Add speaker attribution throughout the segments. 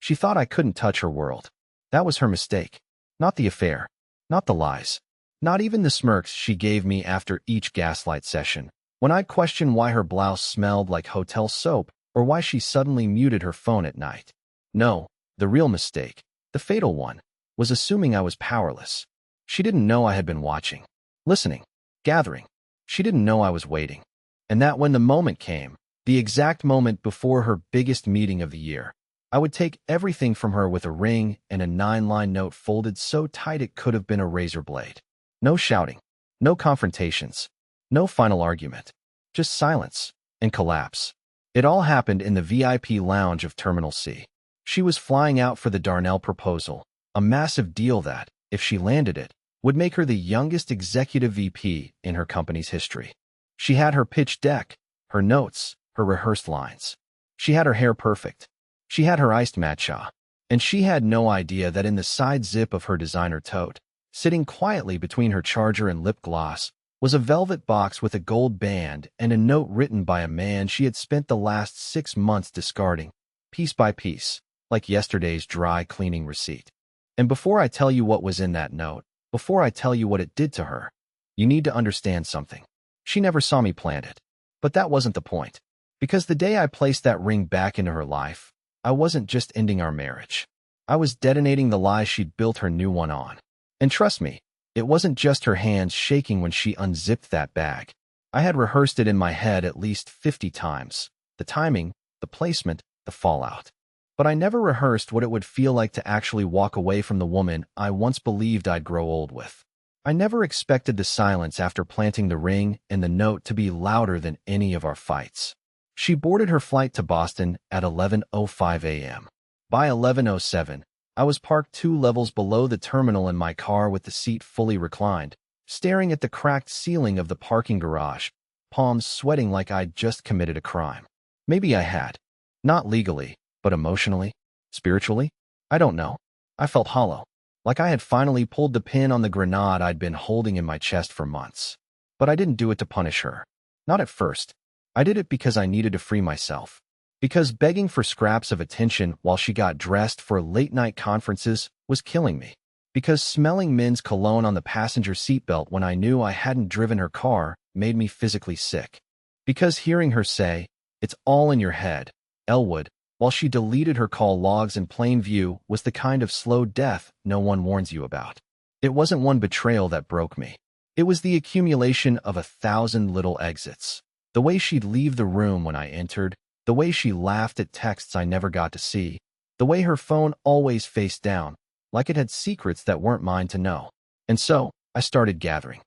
Speaker 1: She thought I couldn't touch her world. That was her mistake. Not the affair. Not the lies. Not even the smirks she gave me after each gaslight session, when I'd question why her blouse smelled like hotel soap or why she suddenly muted her phone at night. No, the real mistake, the fatal one, was assuming I was powerless. She didn't know I had been watching, listening, gathering. She didn't know I was waiting. And that when the moment came, the exact moment before her biggest meeting of the year, I would take everything from her with a ring and a 9-line note folded so tight it could have been a razor blade. No shouting, no confrontations, no final argument, just silence and collapse. It all happened in the VIP lounge of Terminal C. She was flying out for the Darnell proposal, a massive deal that, if she landed it, would make her the youngest executive VP in her company's history. She had her pitch deck, her notes, her rehearsed lines. She had her hair perfect. She had her iced matcha. And she had no idea that in the side zip of her designer tote, sitting quietly between her charger and lip gloss, was a velvet box with a gold band and a note written by a man she had spent the last 6 months discarding, piece by piece, like yesterday's dry cleaning receipt. And before I tell you what was in that note, before I tell you what it did to her, you need to understand something. She never saw me plant it. But that wasn't the point. Because the day I placed that ring back into her life, I wasn't just ending our marriage. I was detonating the lie she'd built her new one on. And trust me, it wasn't just her hands shaking when she unzipped that bag. I had rehearsed it in my head at least 50 times. The timing, the placement, the fallout. But I never rehearsed what it would feel like to actually walk away from the woman I once believed I'd grow old with. I never expected the silence after planting the ring and the note to be louder than any of our fights. She boarded her flight to Boston at 11:05 a.m. By 11:07, I was parked 2 levels below the terminal in my car with the seat fully reclined, staring at the cracked ceiling of the parking garage, palms sweating like I'd just committed a crime. Maybe I had. Not legally, but emotionally, spiritually? I don't know. I felt hollow, like I had finally pulled the pin on the grenade I'd been holding in my chest for months. But I didn't do it to punish her. Not at first. I did it because I needed to free myself. Because begging for scraps of attention while she got dressed for late-night conferences was killing me. Because smelling men's cologne on the passenger seatbelt when I knew I hadn't driven her car made me physically sick. Because hearing her say, "It's all in your head, Elwood," while she deleted her call logs in plain view was the kind of slow death no one warns you about. It wasn't one betrayal that broke me. It was the accumulation of 1,000 little exits. The way she'd leave the room when I entered, the way she laughed at texts I never got to see, the way her phone always faced down, like it had secrets that weren't mine to know. And so, I started gathering.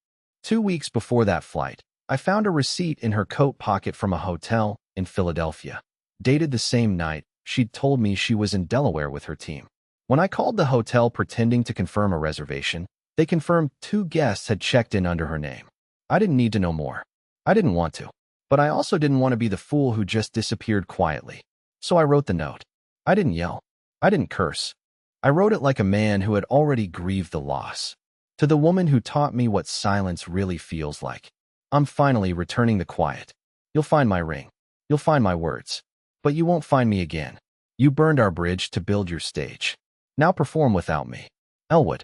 Speaker 1: 2 weeks before that flight, I found a receipt in her coat pocket from a hotel in Philadelphia. Dated the same night, she'd told me she was in Delaware with her team. When I called the hotel pretending to confirm a reservation, they confirmed 2 guests had checked in under her name. I didn't need to know more. I didn't want to. But I also didn't want to be the fool who just disappeared quietly. So I wrote the note. I didn't yell. I didn't curse. I wrote it like a man who had already grieved the loss. To the woman who taught me what silence really feels like. I'm finally returning the quiet. You'll find my ring. You'll find my words. But you won't find me again. You burned our bridge to build your stage. Now perform without me. Elwood.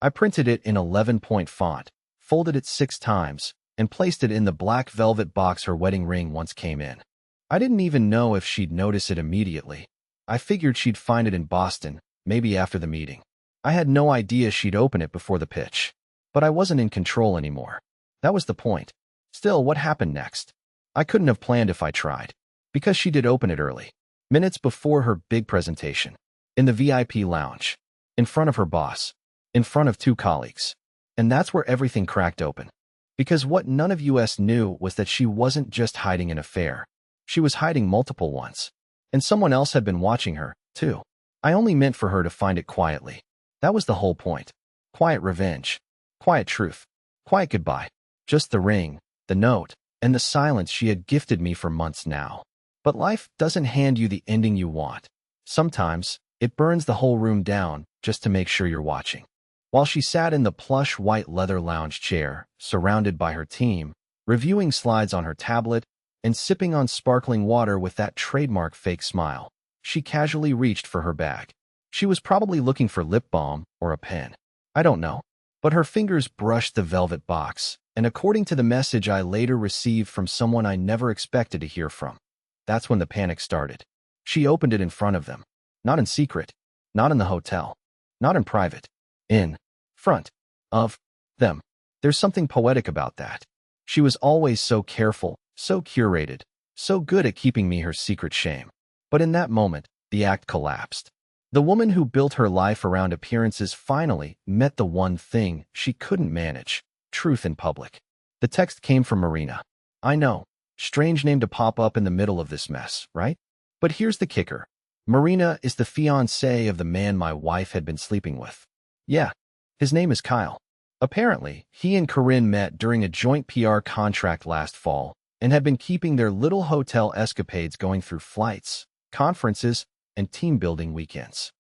Speaker 1: I printed it in 11-point font, folded it 6 times, and placed it in the black velvet box her wedding ring once came in. I didn't even know if she'd notice it immediately. I figured she'd find it in Boston, maybe after the meeting. I had no idea she'd open it before the pitch. But I wasn't in control anymore. That was the point. Still, what happened next? I couldn't have planned if I tried. Because she did open it early. Minutes before her big presentation. In the VIP lounge. In front of her boss. In front of 2 colleagues. And that's where everything cracked open. Because what none of us knew was that she wasn't just hiding an affair. She was hiding multiple ones. And someone else had been watching her, too. I only meant for her to find it quietly. That was the whole point. Quiet revenge. Quiet truth. Quiet goodbye. Just the ring, the note, and the silence she had gifted me for months now. But life doesn't hand you the ending you want. Sometimes, it burns the whole room down just to make sure you're watching. While she sat in the plush white leather lounge chair, surrounded by her team, reviewing slides on her tablet, and sipping on sparkling water with that trademark fake smile, She casually reached for her bag. She was probably looking for lip balm or a pen. I don't know. But her fingers brushed the velvet box, and according to the message I later received from someone I never expected to hear from, that's when the panic started. She opened it in front of them. Not in secret. Not in the hotel. Not in private. In front of them. There's something poetic about that. She was always so careful, so curated, so good at keeping me her secret shame. But in that moment, the act collapsed. The woman who built her life around appearances finally met the one thing she couldn't manage: truth in public. The text came from Marina. I know, strange name to pop up in the middle of this mess, right? But here's the kicker. Marina is the fiancé of the man my wife had been sleeping with. Yeah, his name is Kyle. Apparently, he and Corinne met during a joint PR contract last fall and had been keeping their little hotel escapades going through flights, conferences, and team-building weekends.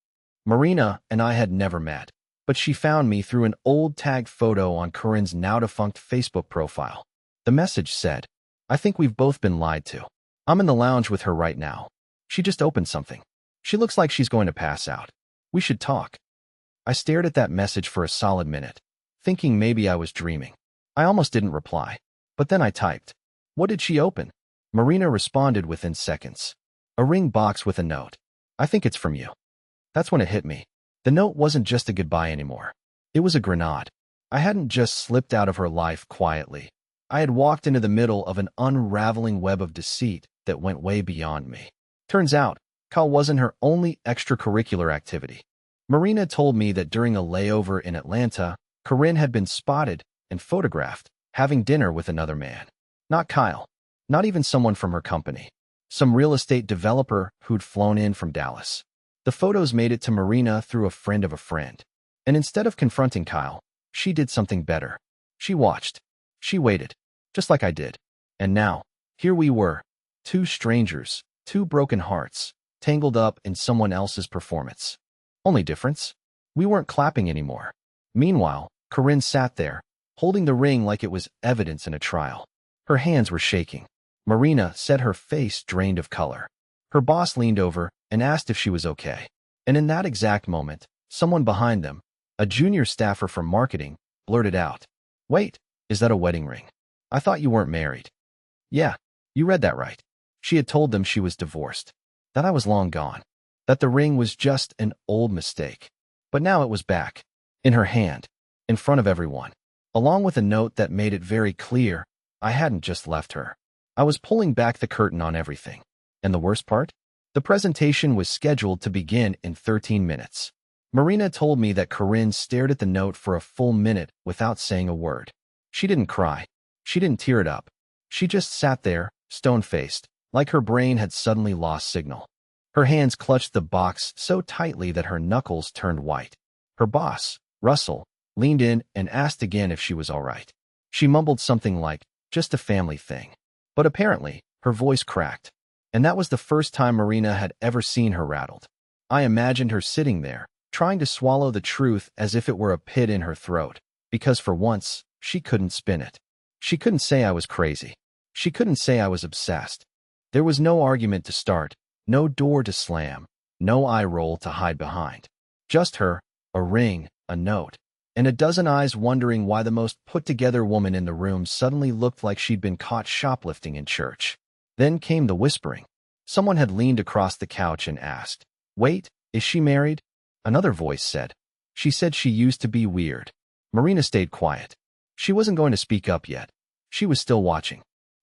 Speaker 1: Marina and I had never met, but she found me through an old tagged photo on Corinne's now-defunct Facebook profile. The message said, I think we've both been lied to. I'm in the lounge with her right now. She just opened something. She looks like she's going to pass out. We should talk. I stared at that message for a solid minute, thinking maybe I was dreaming. I almost didn't reply, but then I typed, what did she open? Marina responded within seconds. A ring box with a note. I think it's from you. That's when it hit me. The note wasn't just a goodbye anymore. It was a grenade. I hadn't just slipped out of her life quietly. I had walked into the middle of an unraveling web of deceit that went way beyond me. Turns out, Kyle wasn't her only extracurricular activity. Marina told me that during a layover in Atlanta, Corinne had been spotted and photographed having dinner with another man. Not Kyle. Not even someone from her company. Some real estate developer who'd flown in from Dallas. The photos made it to Marina through a friend of a friend. And instead of confronting Kyle, she did something better. She watched. She waited. Just like I did. And now, here we were. Two strangers, two broken hearts, tangled up in someone else's performance. Only difference? We weren't clapping anymore. Meanwhile, Corinne sat there, holding the ring like it was evidence in a trial. Her hands were shaking. Marina said her face drained of color. Her boss leaned over and asked if she was okay. And in that exact moment, someone behind them, a junior staffer from marketing, blurted out, wait, is that a wedding ring? I thought you weren't married. Yeah, you read that right. She had told them she was divorced, that I was long gone, that the ring was just an old mistake. But now it was back, in her hand, in front of everyone, along with a note that made it very clear I hadn't just left her. I was pulling back the curtain on everything. And the worst part? The presentation was scheduled to begin in 13 minutes. Marina told me that Corinne stared at the note for a full minute without saying a word. She didn't cry. She didn't tear it up. She just sat there, stone-faced, like her brain had suddenly lost signal. Her hands clutched the box so tightly that her knuckles turned white. Her boss, Russell, leaned in and asked again if she was all right. She mumbled something like, just a family thing. But apparently, her voice cracked. And that was the first time Marina had ever seen her rattled. I imagined her sitting there, trying to swallow the truth as if it were a pit in her throat, because for once, she couldn't spin it. She couldn't say I was crazy. She couldn't say I was obsessed. There was no argument to start, no door to slam, no eye roll to hide behind. Just her, a ring, a note, and a dozen eyes wondering why the most put-together woman in the room suddenly looked like she'd been caught shoplifting in church. Then came the whispering. Someone had leaned across the couch and asked, wait, is she married? Another voice said. She said she used to be weird. Marina stayed quiet. She wasn't going to speak up yet. She was still watching.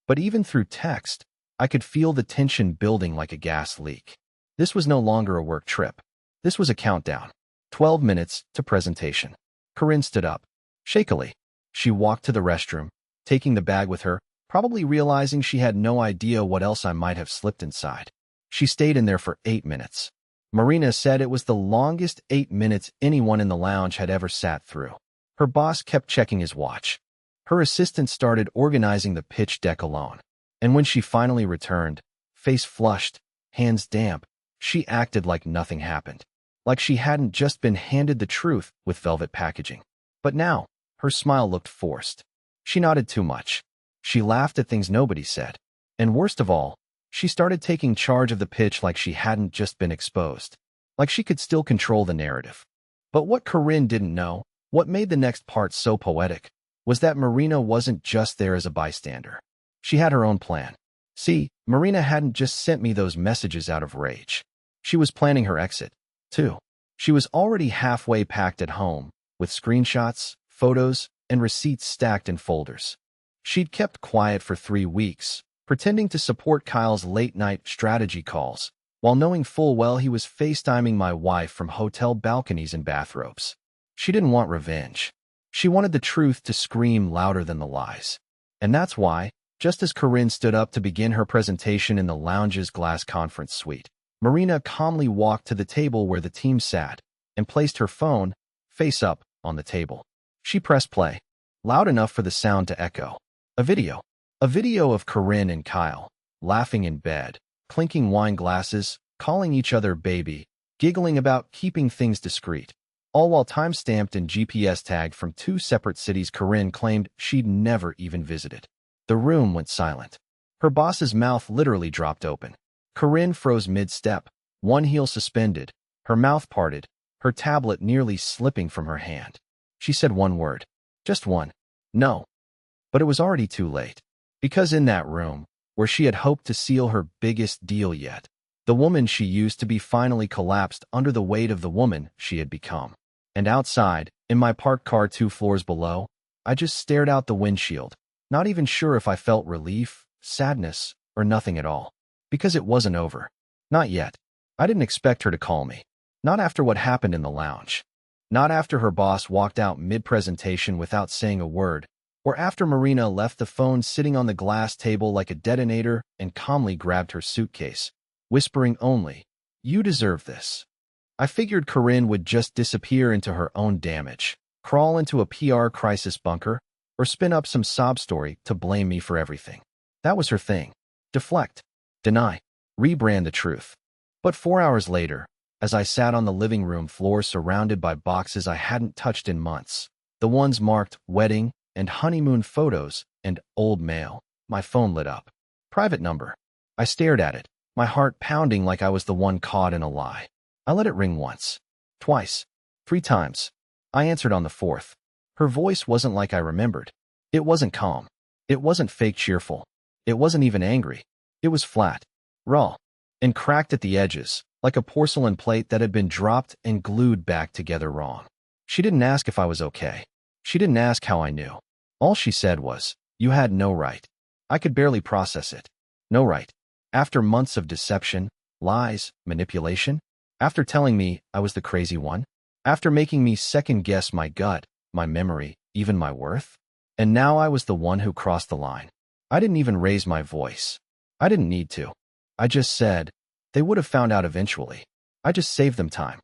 Speaker 1: But even through text, I could feel the tension building like a gas leak. This was no longer a work trip. This was a countdown. 12 minutes to presentation. Corinne stood up. Shakily, she walked to the restroom, taking the bag with her, probably realizing she had no idea what else I might have slipped inside. She stayed in there for 8 minutes. Marina said it was the longest 8 minutes anyone in the lounge had ever sat through. Her boss kept checking his watch. Her assistant started organizing the pitch deck alone. And when she finally returned, face flushed, hands damp, she acted like nothing happened. Like she hadn't just been handed the truth with velvet packaging. But now, her smile looked forced. She nodded too much. She laughed at things nobody said. And worst of all, She started taking charge of the pitch like she hadn't just been exposed. Like she could still control the narrative. But what Corinne didn't know, what made the next part so poetic, was that Marina wasn't just there as a bystander. She had her own plan. See, Marina hadn't just sent me those messages out of rage. She was planning her exit, too. She was already halfway packed at home, with screenshots, photos, and receipts stacked in folders. She'd kept quiet for 3 weeks, pretending to support Kyle's late-night strategy calls, while knowing full well he was FaceTiming my wife from hotel balconies and bathrobes. She didn't want revenge. She wanted the truth to scream louder than the lies. And that's why, just as Corinne stood up to begin her presentation in the lounge's glass conference suite, Marina calmly walked to the table where the team sat and placed her phone, face up, on the table. She pressed play, loud enough for the sound to echo. A video. A video of Corinne and Kyle, laughing in bed, clinking wine glasses, calling each other baby, giggling about keeping things discreet, all while time-stamped and GPS tagged from 2 separate cities Corinne claimed she'd never even visited. The room went silent. Her boss's mouth literally dropped open. Corinne froze mid-step, one heel suspended, her mouth parted, her tablet nearly slipping from her hand. She said one word. Just one. No. But it was already too late. Because in that room, where she had hoped to seal her biggest deal yet, the woman she used to be finally collapsed under the weight of the woman she had become. And outside, in my parked car 2 floors below, I just stared out the windshield, not even sure if I felt relief, sadness, or nothing at all. Because it wasn't over. Not yet. I didn't expect her to call me. Not after what happened in the lounge. Not after her boss walked out mid-presentation without saying a word, or after Marina left the phone sitting on the glass table like a detonator and calmly grabbed her suitcase, whispering only, "You deserve this." I figured Corinne would just disappear into her own damage, crawl into a PR crisis bunker, or spin up some sob story to blame me for everything. That was her thing. Deflect. Deny. Rebrand the truth. But 4 hours later, as I sat on the living room floor surrounded by boxes I hadn't touched in months, the ones marked wedding and honeymoon photos and old mail, my phone lit up. Private number. I stared at it, my heart pounding like I was the one caught in a lie. I let it ring once, twice, 3 times. I answered on the 4th. Her voice wasn't like I remembered. It wasn't calm. It wasn't fake cheerful. It wasn't even angry. It was flat, raw, and cracked at the edges, like a porcelain plate that had been dropped and glued back together wrong. She didn't ask if I was okay. She didn't ask how I knew. All she said was, "You had no right." I could barely process it. No right. After months of deception, lies, manipulation, after telling me I was the crazy one, after making me second-guess my gut, my memory, even my worth, and now I was the one who crossed the line. I didn't even raise my voice. I didn't need to. I just said, they would have found out eventually. I just saved them time.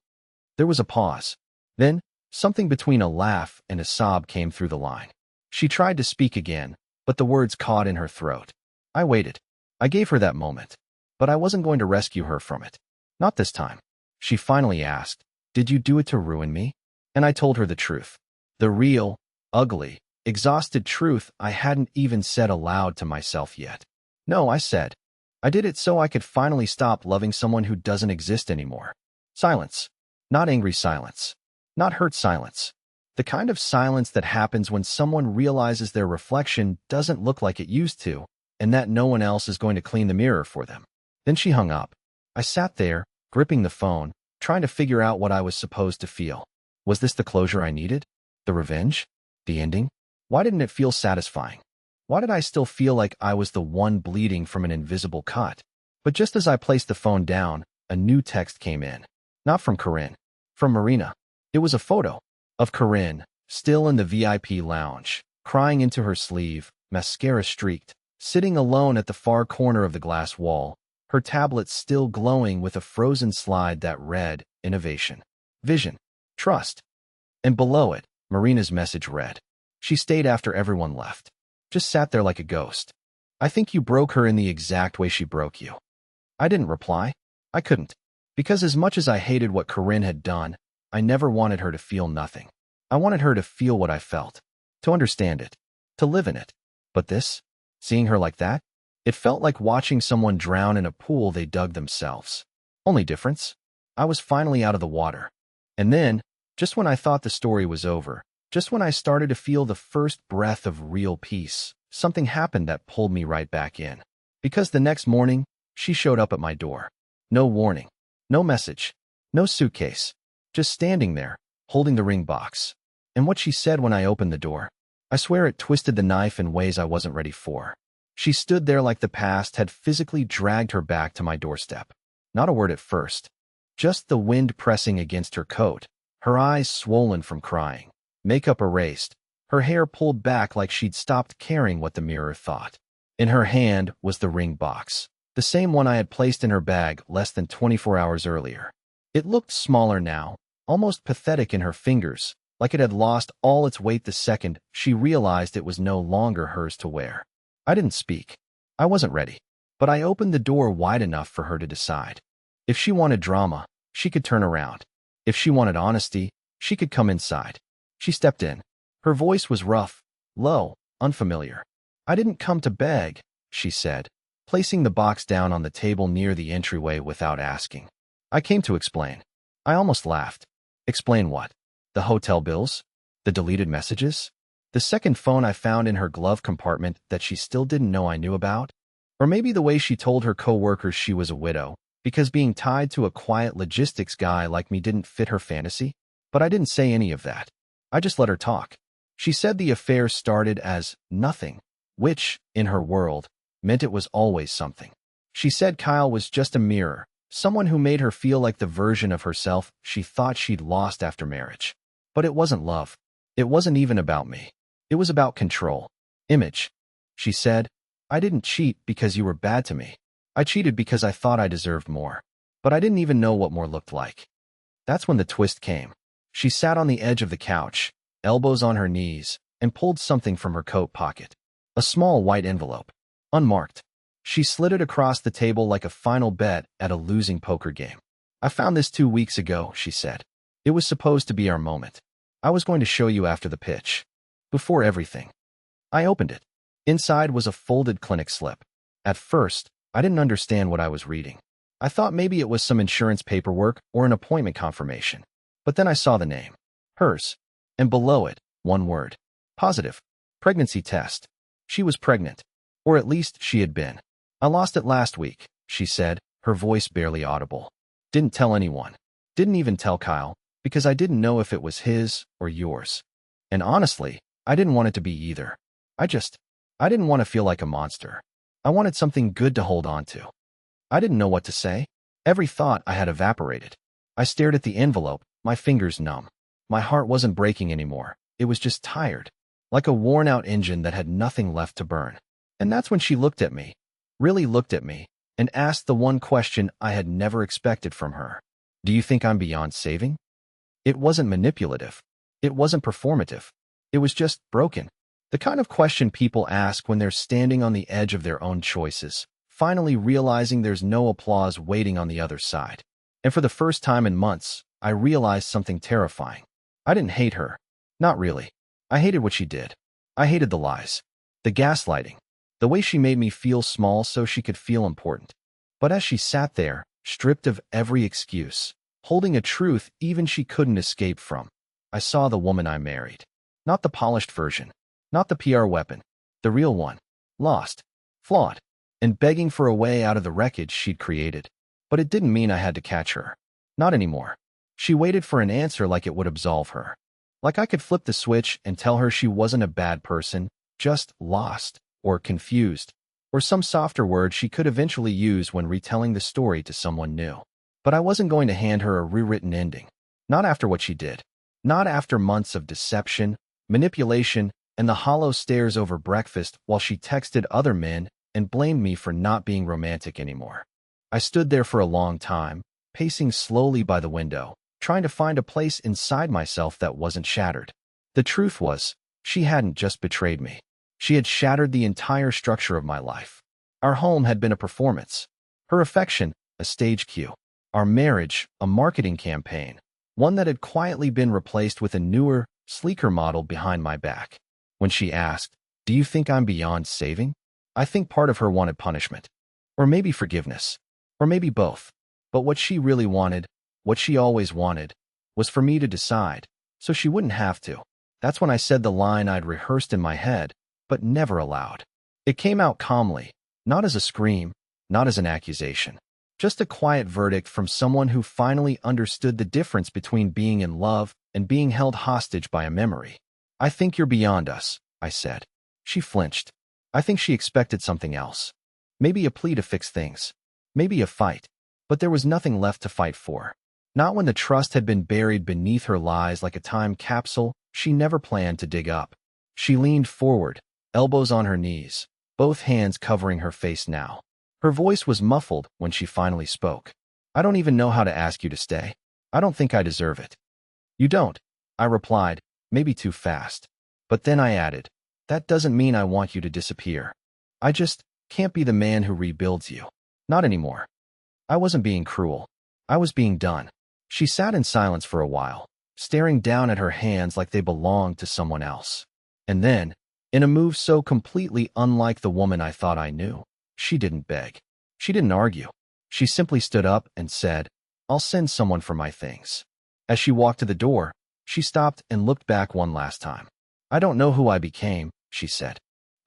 Speaker 1: There was a pause. Then, something between a laugh and a sob came through the line. She tried to speak again, but the words caught in her throat. I waited. I gave her that moment. But I wasn't going to rescue her from it. Not this time. She finally asked, "Did you do it to ruin me?" And I told her the truth. The real, ugly, exhausted truth I hadn't even said aloud to myself yet. No, I said. I did it so I could finally stop loving someone who doesn't exist anymore. Silence. Not angry silence. Not hurt silence. The kind of silence that happens when someone realizes their reflection doesn't look like it used to, and that no one else is going to clean the mirror for them. Then she hung up. I sat there, gripping the phone, trying to figure out what I was supposed to feel. Was this the closure I needed? The revenge? The ending? Why didn't it feel satisfying? Why did I still feel like I was the one bleeding from an invisible cut? But just as I placed the phone down, a new text came in. Not from Corinne. From Marina. It was a photo of Corinne, still in the VIP lounge, crying into her sleeve, mascara streaked, sitting alone at the far corner of the glass wall, her tablet still glowing with a frozen slide that read, "Innovation, Vision, Trust." And below it, Marina's message read. She stayed after everyone left. Just sat there like a ghost. "I think you broke her in the exact way she broke you." I didn't reply. I couldn't. Because as much as I hated what Corinne had done, I never wanted her to feel nothing. I wanted her to feel what I felt. To understand it. To live in it. But this? Seeing her like that? It felt like watching someone drown in a pool they dug themselves. Only difference? I was finally out of the water. And then, just when I thought the story was over, just when I started to feel the first breath of real peace, something happened that pulled me right back in. Because the next morning, she showed up at my door. No warning, no message, no suitcase, just standing there, holding the ring box. And what she said when I opened the door, I swear it twisted the knife in ways I wasn't ready for. She stood there like the past had physically dragged her back to my doorstep. Not a word at first, just the wind pressing against her coat, her eyes swollen from crying, makeup erased, her hair pulled back like she'd stopped caring what the mirror thought. In her hand was the ring box, the same one I had placed in her bag less than 24 hours earlier. It looked smaller now, almost pathetic in her fingers, like it had lost all its weight the second she realized it was no longer hers to wear. I didn't speak. I wasn't ready. But I opened the door wide enough for her to decide. If she wanted drama, she could turn around. If she wanted honesty, she could come inside. She stepped in. Her voice was rough, low, unfamiliar. "I didn't come to beg," she said, placing the box down on the table near the entryway without asking. "I came to explain." I almost laughed. Explain what? The hotel bills? The deleted messages? The second phone I found in her glove compartment that she still didn't know I knew about? Or maybe the way she told her coworkers she was a widow, because being tied to a quiet logistics guy like me didn't fit her fantasy? But I didn't say any of that. I just let her talk. She said the affair started as nothing, which, in her world, meant it was always something. She said Kyle was just a mirror, someone who made her feel like the version of herself she thought she'd lost after marriage. But it wasn't love. It wasn't even about me. It was about control. Image. She said, "I didn't cheat because you were bad to me. I cheated because I thought I deserved more. But I didn't even know what more looked like." That's when the twist came. She sat on the edge of the couch, elbows on her knees, and pulled something from her coat pocket. A small white envelope. Unmarked. She slid it across the table like a final bet at a losing poker game. "I found this 2 weeks ago," she said. "It was supposed to be our moment. I was going to show you after the pitch. Before everything." I opened it. Inside was a folded clinic slip. At first, I didn't understand what I was reading. I thought maybe it was some insurance paperwork or an appointment confirmation. But then I saw the name. Hers. And below it, one word. Positive. Pregnancy test. She was pregnant. Or at least she had been. "I lost it last week," she said, her voice barely audible. "Didn't tell anyone. Didn't even tell Kyle, because I didn't know if it was his or yours. And honestly, I didn't want it to be either. I didn't want to feel like a monster. I wanted something good to hold on to." I didn't know what to say. Every thought I had evaporated. I stared at the envelope, my fingers numb. My heart wasn't breaking anymore. It was just tired, like a worn-out engine that had nothing left to burn. And that's when she looked at me, really looked at me, and asked the one question I had never expected from her. "Do you think I'm beyond saving?" It wasn't manipulative. It wasn't performative. It was just broken. The kind of question people ask when they're standing on the edge of their own choices, finally realizing there's no applause waiting on the other side. And for the first time in months, I realized something terrifying. I didn't hate her. Not really. I hated what she did. I hated the lies, the gaslighting, the way she made me feel small so she could feel important. But as she sat there, stripped of every excuse, holding a truth even she couldn't escape from, I saw the woman I married. Not the polished version. Not the PR weapon. The real one. Lost. Flawed. And begging for a way out of the wreckage she'd created. But it didn't mean I had to catch her. Not anymore. She waited for an answer like it would absolve her. Like I could flip the switch and tell her she wasn't a bad person, just lost, or confused, or some softer word she could eventually use when retelling the story to someone new. But I wasn't going to hand her a rewritten ending. Not after what she did. Not after months of deception, manipulation, and the hollow stares over breakfast while she texted other men and blamed me for not being romantic anymore. I stood there for a long time, pacing slowly by the window, trying to find a place inside myself that wasn't shattered. The truth was, she hadn't just betrayed me. She had shattered the entire structure of my life. Our home had been a performance. Her affection, a stage cue. Our marriage, a marketing campaign. One that had quietly been replaced with a newer, sleeker model behind my back. When she asked, "Do you think I'm beyond saving?" I think part of her wanted punishment. Or maybe forgiveness. Or maybe both. But what she really wanted, what she always wanted, was for me to decide, so she wouldn't have to. That's when I said the line I'd rehearsed in my head, but never aloud. It came out calmly, not as a scream, not as an accusation. Just a quiet verdict from someone who finally understood the difference between being in love and being held hostage by a memory. I think you're beyond us, I said. She flinched. I think she expected something else. Maybe a plea to fix things. Maybe a fight. But there was nothing left to fight for. Not when the trust had been buried beneath her lies like a time capsule she never planned to dig up. She leaned forward, elbows on her knees, both hands covering her face now. Her voice was muffled when she finally spoke. I don't even know how to ask you to stay. I don't think I deserve it. You don't, I replied, maybe too fast. But then I added, that doesn't mean I want you to disappear. I just can't be the man who rebuilds you. Not anymore. I wasn't being cruel. I was being done. She sat in silence for a while, staring down at her hands like they belonged to someone else. And then, in a move so completely unlike the woman I thought I knew, she didn't beg. She didn't argue. She simply stood up and said, I'll send someone for my things. As she walked to the door, she stopped and looked back one last time. I don't know who I became, she said.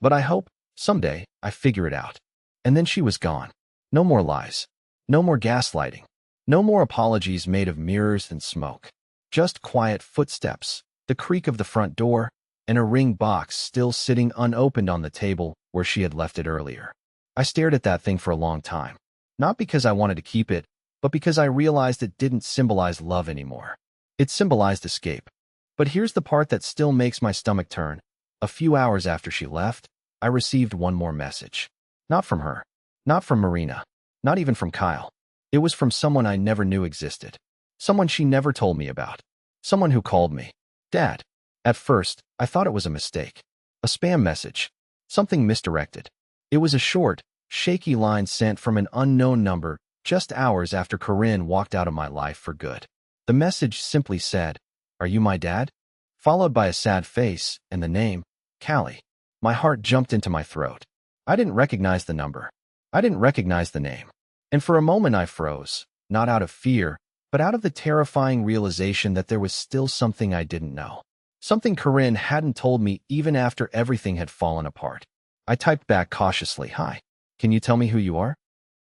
Speaker 1: But I hope, someday, I figure it out. And then she was gone. No more lies. No more gaslighting. No more apologies made of mirrors and smoke. Just quiet footsteps, the creak of the front door, and a ring box still sitting unopened on the table where she had left it earlier. I stared at that thing for a long time. Not because I wanted to keep it, but because I realized it didn't symbolize love anymore. It symbolized escape. But here's the part that still makes my stomach turn. A few hours after she left, I received one more message. Not from her. Not from Marina. Not even from Kyle. It was from someone I never knew existed. Someone she never told me about. Someone who called me Dad. At first, I thought it was a mistake. A spam message. Something misdirected. It was a short, shaky line sent from an unknown number just hours after Corinne walked out of my life for good. The message simply said, Are you my dad? Followed by a sad face and the name, Callie. My heart jumped into my throat. I didn't recognize the number. I didn't recognize the name. And for a moment I froze, not out of fear, but out of the terrifying realization that there was still something I didn't know. Something Corinne hadn't told me even after everything had fallen apart. I typed back cautiously, Hi, can you tell me who you are?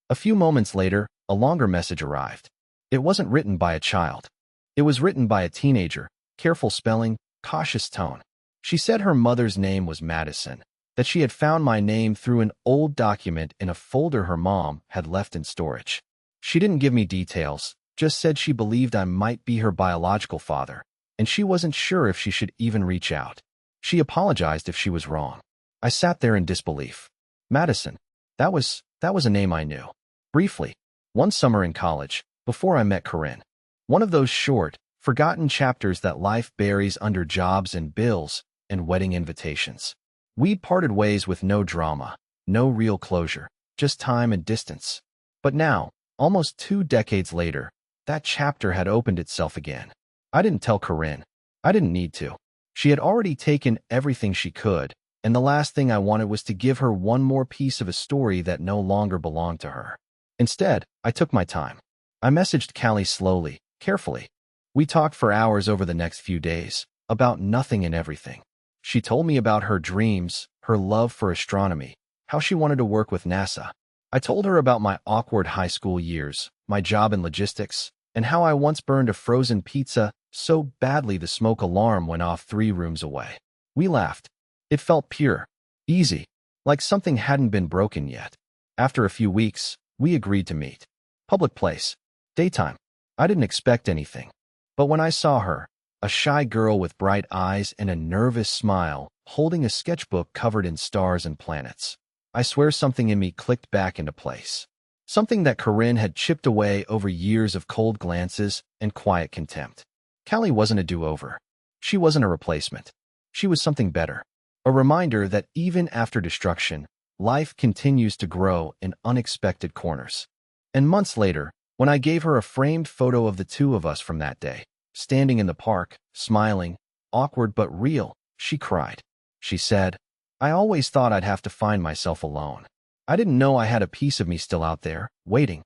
Speaker 1: A few moments later, a longer message arrived. It wasn't written by a child. It was written by a teenager, careful spelling, cautious tone. She said her mother's name was Madison, that she had found my name through an old document in a folder her mom had left in storage. She didn't give me details, just said she believed I might be her biological father, and she wasn't sure if she should even reach out. She apologized if she was wrong. I sat there in disbelief. Madison, that was a name I knew. Briefly, one summer in college, before I met Corinne. One of those short, forgotten chapters that life buries under jobs and bills and wedding invitations. We'd parted ways with no drama, no real closure, just time and distance. But now, almost 2 decades later, that chapter had opened itself again. I didn't tell Corinne. I didn't need to. She had already taken everything she could, and the last thing I wanted was to give her one more piece of a story that no longer belonged to her. Instead, I took my time. I messaged Callie slowly, carefully. We talked for hours over the next few days, about nothing and everything. She told me about her dreams, her love for astronomy, how she wanted to work with NASA. I told her about my awkward high school years, my job in logistics, and how I once burned a frozen pizza so badly the smoke alarm went off 3 rooms away. We laughed. It felt pure, easy, like something hadn't been broken yet. After a few weeks, we agreed to meet. Public place. Daytime. I didn't expect anything. But when I saw her, a shy girl with bright eyes and a nervous smile, holding a sketchbook covered in stars and planets, I swear something in me clicked back into place. Something that Corinne had chipped away over years of cold glances and quiet contempt. Callie wasn't a do-over. She wasn't a replacement. She was something better. A reminder that even after destruction, life continues to grow in unexpected corners. And months later, when I gave her a framed photo of the 2 of us from that day, standing in the park, smiling, awkward but real, she cried. She said, I always thought I'd have to find myself alone. I didn't know I had a piece of me still out there, waiting.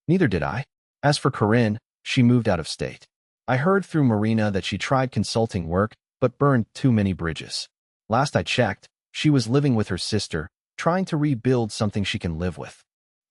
Speaker 1: Neither did I. As for Corinne, she moved out of state. I heard through Marina that she tried consulting work, but burned too many bridges. Last I checked, she was living with her sister, trying to rebuild something she can live with.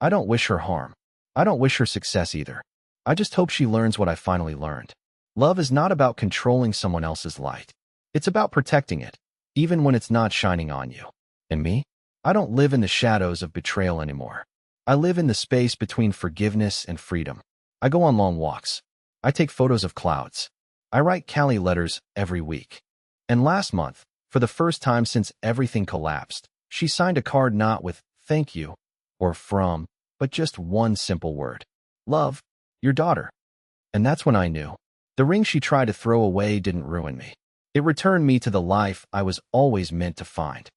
Speaker 1: I don't wish her harm. I don't wish her success either. I just hope she learns what I finally learned. Love is not about controlling someone else's light. It's about protecting it, even when it's not shining on you. And me? I don't live in the shadows of betrayal anymore. I live in the space between forgiveness and freedom. I go on long walks. I take photos of clouds. I write Callie letters every week. And last month, for the first time since everything collapsed, she signed a card not with "thank you" or "from," but just one simple word. Love, your daughter. And that's when I knew. The ring she tried to throw away didn't ruin me. It returned me to the life I was always meant to find.